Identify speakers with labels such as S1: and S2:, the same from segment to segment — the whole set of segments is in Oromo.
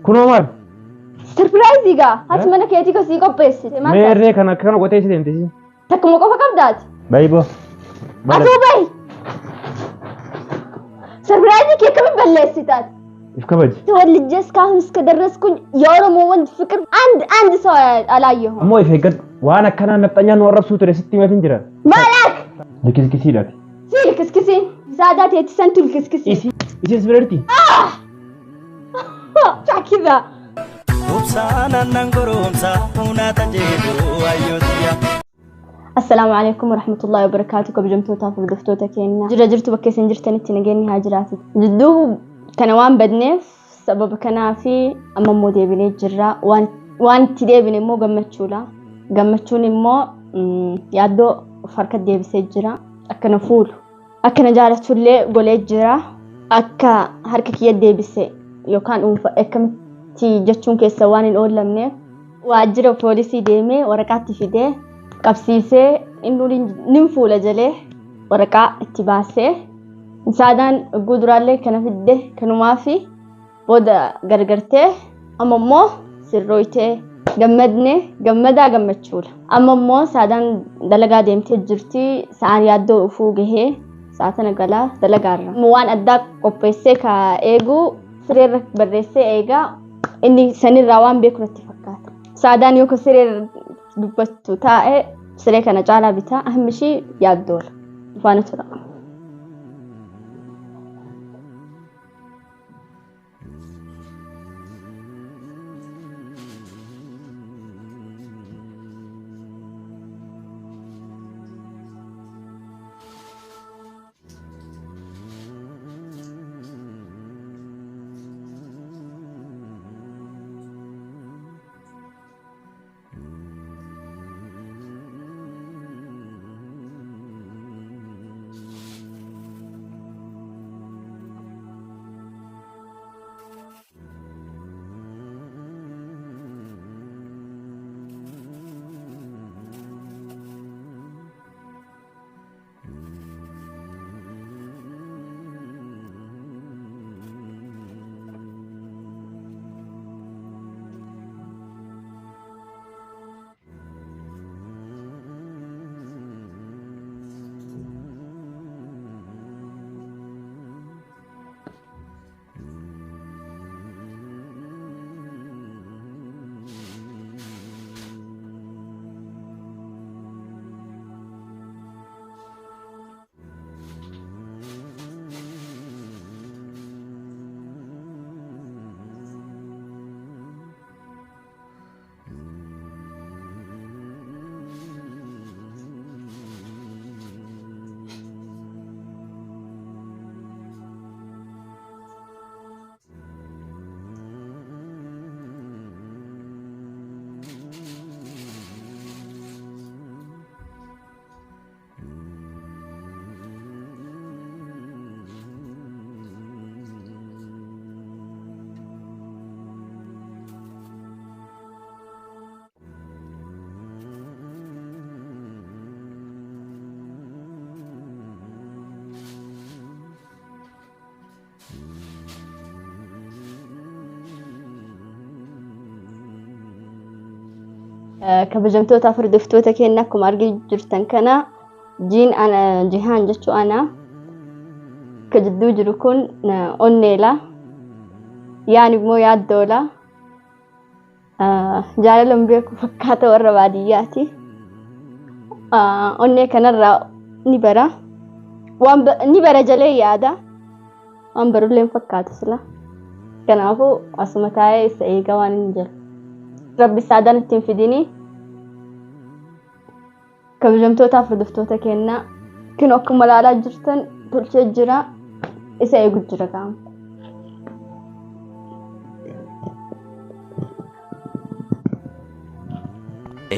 S1: Kunoo maal?
S2: Surprise ga. Ati mana keetii ko sii qopheessite maal?
S1: Meerree kana qotee si deemtisi.
S2: Takkuma qofa qabdaati.
S1: Baay'ee.
S2: Asuu bayi. Surprise kee kami balleessitaati?
S1: Ifkabaji.
S2: ተወልጄ እስካሁን እስከደረስኩኝ የኦሮሞ ወንድ ፍቅር አንድ ሰው አላየሁም።
S1: አሞ ይፈገድ ዋና ከና ነፍጠኛ ነው ረብሱ ትረ ስትመት እንጀራ
S2: ማላክ
S1: ለክስክሲ ዳት
S2: ሲልክስክሲ ሳዳት የተሰንቱ ልክስክሲ
S1: ኢሲስ ብረርቲ
S2: ቻኪዛ
S3: ኡብሳና ናንጎሮምሳ ሁና ተጀዱ አዮቲያ
S2: السلام عليكم ورحمة الله وبركاته كبجمتو تافر دفتو تكينا جرجرتو بكي سنجرتني تنجيني هاجراتي جدو كنوان بدنيف سبب كنافي أما مو ديبيني جرا وان تديبيني مو قمتشوني مو يادو فركة ديبسي جرا أكنا فول أكنا جارة اللي قولي جرا أكا هركك يد ديبسي يو كان أكم تي جتشون كيسواني الأول لمني واجرا بوليسي ديمي ورقاتي في دي qabsiisee inni ninfuula jalee waraqaa itti baasee saadaan guduraalee kana fidde kanumaa fi booda gargartee amma immoo sirrooytee gammadaa gammachuudha amma immoo saadaan dalagaa deemtee jirti sa'aan yaaddoo ufuu gahee saatana galaa dalagaarra waan addaa qopheessee ka eegu sireerra barreessee eegaa inni sanirraa waan beeku natti fakkaata saadaan yoo sireerra dubbattu taa'e siree kana caalaa bitaa ahmishii yaaddoola faana tura kabajamtoota furdiftoota keenya akkuma argaa jirtan kana jihaan jechuu ana ka jidduu jiru kun onneela yaan immoo yaaddoola jaalalan beeku fakkaata warra baadiyyaati onnee kanarraa ni bara jalee yaada waan barullee fakkaatu sila kanaafuu asuma taa'ee isa eegaa waan hin jiru rabbi saadaan ittiin fidini kabajamtoota furdiftoota keenya kin akkuma ilaalaa jirtan tolchee jira isa eegu jira qaama.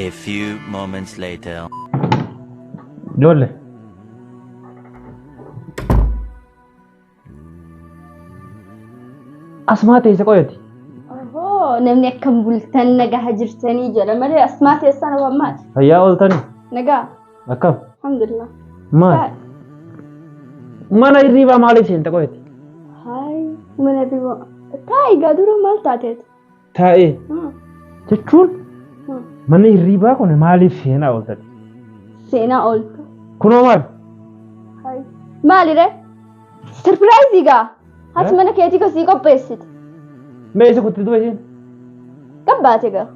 S3: A few moments later.
S1: Jolle. Asmaate isa qoyati.
S2: namni akkam bultan nagaa jirtanii jedha malee asmaa keessan wammaati.
S1: Hayyaa ooltani.
S2: Nagaa.
S1: Akkam.
S2: Alhamdulillah.
S1: Maal? Mana hirriibaa maaliif seente qoyati?
S2: Hai mana hirriibaa. Taayi gaadura maal taateeti?
S1: taa'ee jechuun mana hirriibaa kun maaliif seenaa ooltan?
S2: Seenaa ooltu.
S1: Kunoo maal?
S2: Maalire? Surprise gaa. Hati mana keetii kosii qopheessite.
S1: Mee isa kutti du'a isheen?
S2: Gabbaate gaa.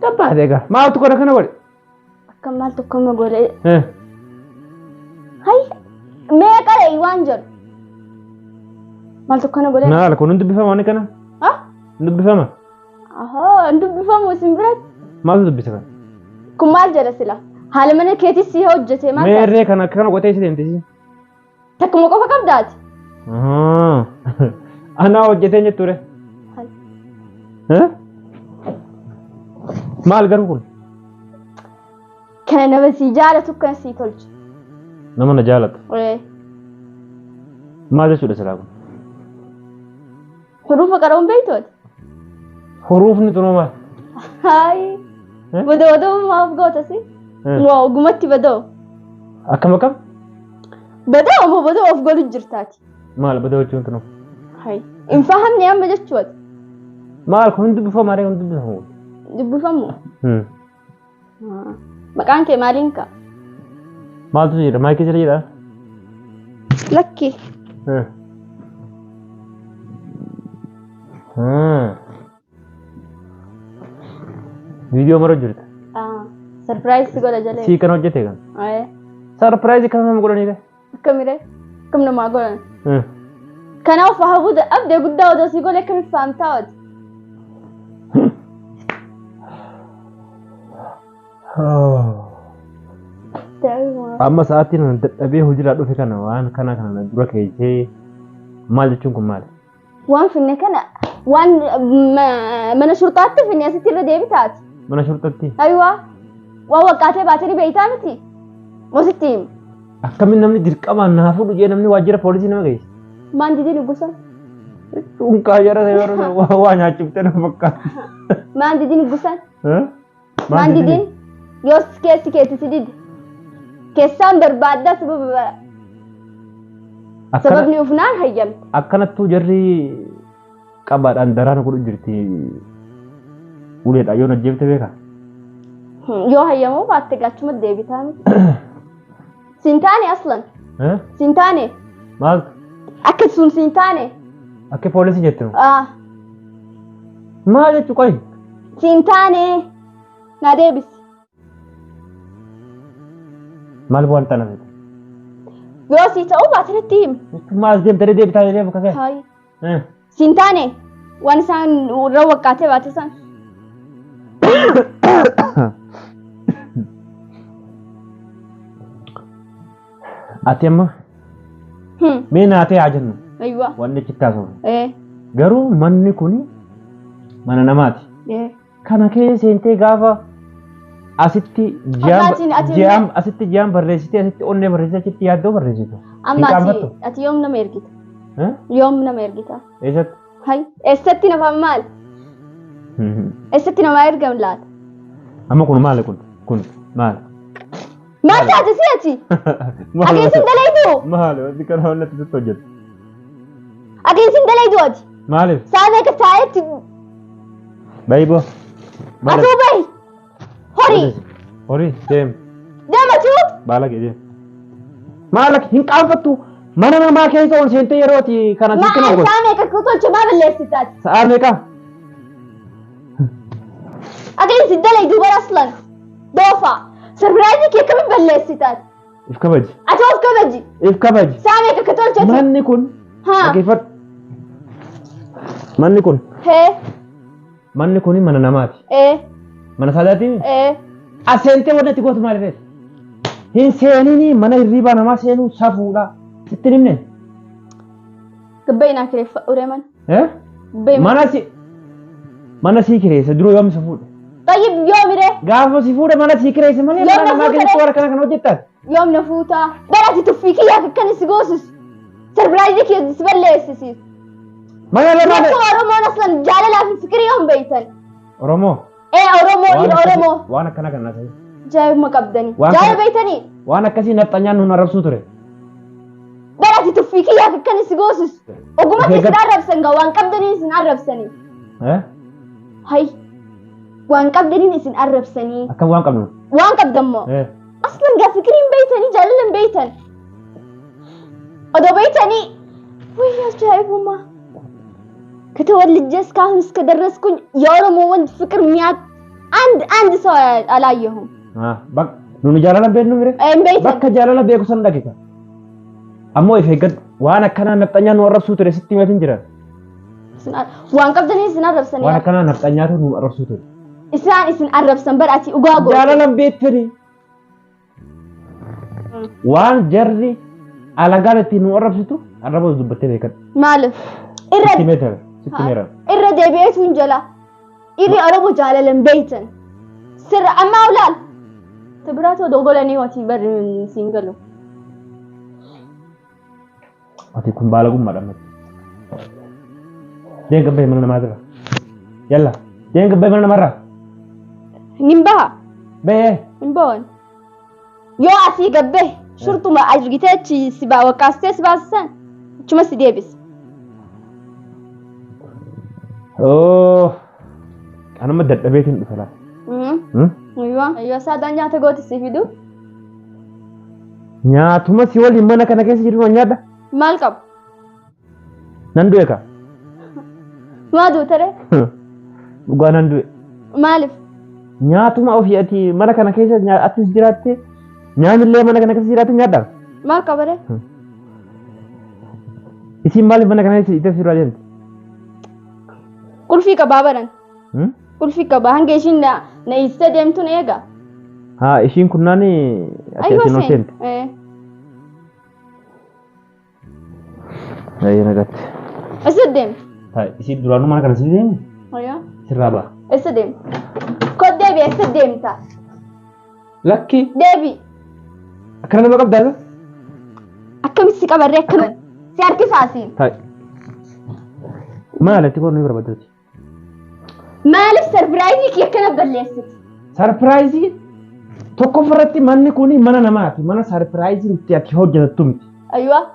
S1: Gabbaate gaa. Maaltu kana godhe?
S2: Akka maaltu akkama godhe? Meeqa reeyi waan jedhu? Maaltu akkana godhe?
S1: Maal kun hundi dubbifama waan kana? Dubbifama?
S2: Dubbifamu isin biratti?
S1: Maaltu dubbifama?
S2: Kun maal jedha sila? Haala mana keetii si hojjete maal?
S1: Meerree kana qotee si deemtisi?
S2: Takkuma qofa qabdaati?
S1: Anaa hojjetee jetture? Maal garuu kun?
S2: Kana nama si jaalatu kan si tolchu.
S1: Nama na jaalatu? Maal jechuudha silaa kun?
S2: Hurufa qaroon beektooti?
S1: Hurufni tunoo maal?
S2: Badoo maaf gootasi? Moo ogumatti badoo?
S1: Akkam akkam?
S2: Badoo moo badoo of golu jirtaati?
S1: Maal badoo jechuun tunoo?
S2: Hin fahamne amma jechuudha.
S1: Maal kun dubbifama ree kun dubbifamu?
S2: Dubbifamu? Maqaan kee maaliin ka'a?
S1: Maaltu jira? Maayikii jira jedhaa?
S2: Lakki.
S1: Viidiyoo mara jirta?
S2: Surprise godha jalee.
S1: Sii kan hojjete kan? Surprise kan nama godhanidha?
S2: Akkamire? Akkam namaa godhan? Kanaaf hafuudha abdee guddaa odoo si godhe akkamitti fahamtaa wati?
S1: Amma sa'aatiin dadhabee hojiirraa dhufe kana waan kana dura keessee maal jechuun kun maali?
S2: Waan finne kana waan mana shurxaatti finne asitti irra deebitaati.
S1: Mana shurxaatti?
S2: Ayiwaa waan waqqaatee baatanii beeytaa miti? Mositti himu.
S1: Akkamiin namni dirqamaan naa fuudhu jee namni waajjira poolisii nama geesse?
S2: Maan didii dubbisan?
S1: Dhunqaa jara yeroo waa nyaachiftee nama fakkaata.
S2: Maan didii dubbisan? Maan didiin? Yoos keessi keetti si dide. Keessaan barbaaddaa sababni ufnaan hayyamte.
S1: Akkanattuu jarri qabaadhaan daraana godhu jirti uleedha yoo najjeefte beekaa?
S2: Yoo hayyamoo baatte gachuma deebitaa miti. Sintaane aslan. Sintaane.
S1: Maal?
S2: Akka sun sintaane.
S1: Akka poolisii jettu? Maal jechuu qoy?
S2: Sintaane. Na deebisi.
S1: Maal bu'aan tana fete?
S2: Yoo si ta'uu baatanitti himi.
S1: Maal deemtee deebitaa deemu kakee?
S2: Hayi. Sintaane. Waan isaan irra waqqaatee baate san.
S1: Ati amma? Mee naatee haa jennu?
S2: Ayiwaa.
S1: Wanni achitti haasa'u. Garuu manni kun mana namaati. Kana keessa seentee gaafa asitti ji'aan barreessitee asitti onnee barreessitee achitti yaaddoo barreessitu.
S2: Amma ati yoom nama ergita? Yoom nama ergita?
S1: Eessatti?
S2: Hayi. Eessatti nafa maal? Eessatti nama ergam laata?
S1: Amma kun maali kun? Kun maali?
S2: Maal taate si ati? Ageessin dalaydu?
S1: Maali? Wanti kana wallatti sitti hojjetu.
S2: Ageessin dalaydu ati?
S1: Maaliif?
S2: Saanee ka taayetti.
S1: Baay'iboo.
S2: Atuu bayi. Horii.
S1: Horii deem.
S2: Deematu?
S1: Baala kee deem. Maala hin qaanfattu mana namaa keessa ol seentee yeroo ati kana sitti nama godhu.
S2: Sa'a meeqa tolcha maa balleessitaati?
S1: Sa'a meeqa?
S2: Ageessin dalaydu bara aslan. Doofa. Surprise kee kami balleessitaati?
S1: If kabaji.
S2: Ati of kabaji.
S1: If kabaji.
S2: Sa'a meeqa tolchati?
S1: Manni kun. Dhaggeeffadhu. Manni kun. Manni kun mana namaati. Mana saadaatiin? Aseentee wanti itti gootu maaliif? Hin seenini mana hirriibaa namaa seenuu safuudha. Sitti himne?
S2: Gabbayyi naa kireeffa ureeman.
S1: Mana sii kireessa duruu yoom si fuudhe?
S2: Tayyib yoomire?
S1: Gaafa si fuudhe mana sii kireessa malee mana namaa keessatti warra kana hojjettan?
S2: Yoom na fuutaa? Barati tuffii kiyyaa akkan si goosus. Surprise kiyya si balleessisiis.
S1: Mana lamaa.
S2: Bakka Oromoon aslan jaalalaa fi fikirii yoom beeytan?
S1: Oromoo?
S2: Oromoo.
S1: Waan akkana kan naasa'e.
S2: Jaayuma qabdanii. Jaala beeytanii?
S1: Waan akkasii naxxanyaan nun arrabsuu ture.
S2: Barati tuffii kiyyaa akkan si goosus. Ogumatti isin arrabsan gaa waan qabdanii isin arrabsanii. هاي وان قبدني اسن عرب سني
S1: أكم وان قبل
S2: وان قبدمو اصلا قا فكرين بيتني جالن بيتن ادو بيتني ويا جايب ما كتولد جس كاهم اسكدرسكن يورمو وند فكر ميات عند سؤال عليهم
S1: بق نوني جالنا بينو ميري
S2: بيتن
S1: بق جالنا بيكو سندا كيكا أمو إفهقد وانا كنا نبتنيا نورب سوتري ستي ما تنجرا
S2: وان قبدني اسن عرب سني
S1: وانا كنا نبتنيا نورب سوتري
S2: اسن عرب سنبر اتي اغاغو
S1: جالنا بيتري وان جري على قالتي نورب سوتو عربو زبطي بيكت
S2: مالف
S1: ستي متر ستي متر
S2: إرد بيت ونجلا إري أربو جالل بيتن سر أما أولاد تبراتو دوغولاني واتي بر سينجلو
S1: واتي كن بالغم مرمت دين قبل من المادرة يلا دين قبل من المرة
S2: نمبها
S1: بيه
S2: نمبون يو أسي قبل شرطو ما أجريتاتي سبا وكاستي سبا سن شو مسي ديبس
S1: Oh, أنا ما دت بيتين بسلا.
S2: أيوة سادة نياتا قوتي سيفيدو.
S1: نياتو ما سيولي مانا كنا كيس جيرو نياتا.
S2: مالكب.
S1: نندو يكا.
S2: ما دو ترى.
S1: بقى نندو.
S2: مالف.
S1: نياتو ما أوفياتي مانا كنا كيس نيات أتوس جيراتي. نيام اللي مانا كنا كيس جيراتي نياتا.
S2: مالكب بره.
S1: إسي مالي مانا كنا كيس إتى سيرو أجنت.
S2: كل فيك بابرن كل فيك بهنجي إيشين نا يستديم تونيجا
S1: ها إيشين كنا ني
S2: أيوة
S1: سين أيوة نجت
S2: استديم
S1: هاي إيشين دورانو ما كنا سيديم
S2: أيوة
S1: سرابا
S2: استديم كود دبي استديم تا
S1: لكي
S2: دبي
S1: أكرنا ما قبل هذا
S2: أكمل سيكا بريك سياركي ساسين
S1: هاي ما لا تقول نيبر بدرتي
S2: مالف سربرايزي كي كنا بليست
S1: سربرايزي توكو فرتي ماني كوني مانا نماتي مانا سربرايزي انتي اكي هو جنتومي
S2: ايوه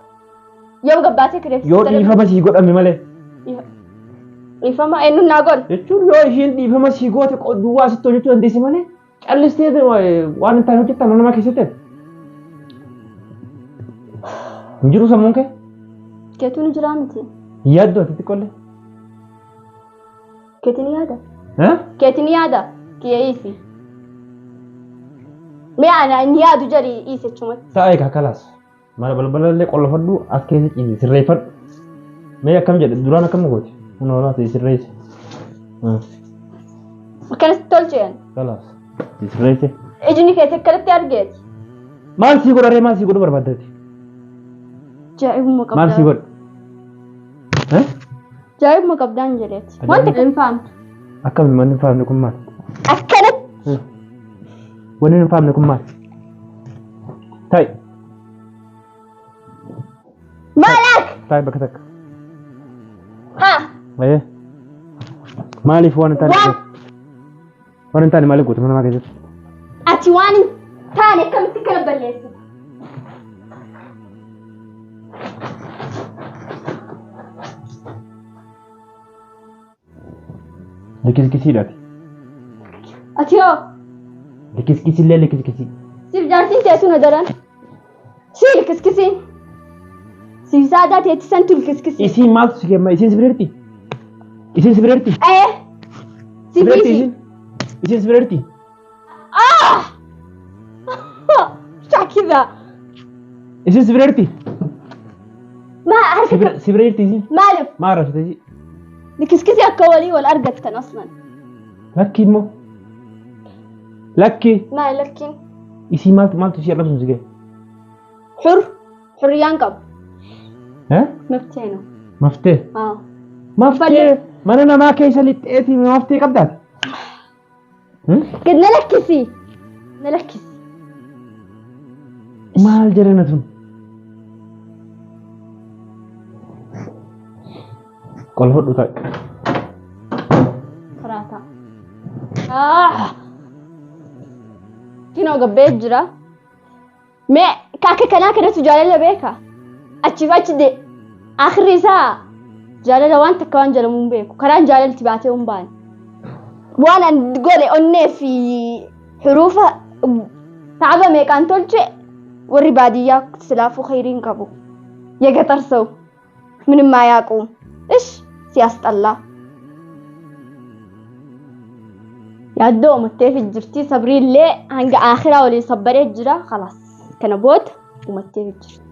S2: يوم قباتي كريت
S1: يو ديفا سي غود امي مالي
S2: يفما انو ناغول
S1: يچور يو شين ديفا سي غود قدوا ستو جتو انديسي مالي قلستي وان انت نوتي تمنا ما كيسته نجرو سمونك
S2: كيتو نجرامتي
S1: يادو تتكله
S2: كيتني هذا
S1: ها
S2: كيتني هذا كيسي ما انا نيادو جري ايسي چمت
S1: سايك خلاص ما بلبل لي قول فدو اسكي سي سريفر ما كم جد دوران كم غوت انا ولا سي سريس
S2: وكانت تولجين
S1: خلاص سي سريس
S2: اجني كيتكلت ارجيت
S1: ما سي غور ما سي غور بربادتي
S2: جايب مقبل
S1: ما سي غور ها
S2: جايب مقبدان جريت وانت كم فهمت
S1: أكمل ما نفهم لكم مات
S2: أكلت
S1: وين نفهم لكم مات طيب
S2: مالك
S1: طيب بكتك
S2: ها
S1: ايه مالي فوان تاني وان تاني مالك قلت ما كذب
S2: أتواني تاني كم تكلم بالليل
S1: لكيس كيسي لاتي
S2: أتيو
S1: لكيس كيسي اللي لكيس كيسي
S2: سيف جارتين تيسون هدران سي لكيس كيسي سيف سادات يتسان تو لكيس كيسي
S1: إيسي مال تسكي ما إيسي سبريرتي إيسي سبريرتي
S2: إيه سيف إيسي
S1: إيسي سبريرتي
S2: شا كذا
S1: إيسي سبريرتي
S2: ما أعرف
S1: سبريرتي زي
S2: مالف
S1: ما أعرف تجي
S2: لكيس كيسي أكوالي والأرقتن أصلا
S1: لكي مو لكي
S2: ما لكن
S1: إيسي مال تشير نفسه زي
S2: حريان قب
S1: ها
S2: مفتينه
S1: مفتي مفتي ما أنا ما كيس اللي تأتي مفتي قبضات
S2: قد نلكسي
S1: ما الجرينة كل هو دوتاي
S2: فراتا كينو قبيت جرا ما كاكا كنا كده تجاري لبيكا أتشفاش دي آخر رسا جاري لوان تكوان جرى مبيكو كران جاري التباتي ومبان وانا تقولي أني في حروف تعبة ميكان تولجي والربادية سلافو خيرين كابو يا قطر سو من ما يقوم إيش سياسة الله يا دوم التيف الجرتي صبري اللي هنجا آخرة ولي صبري الجرا خلاص كان بوت ومتيف الجرتي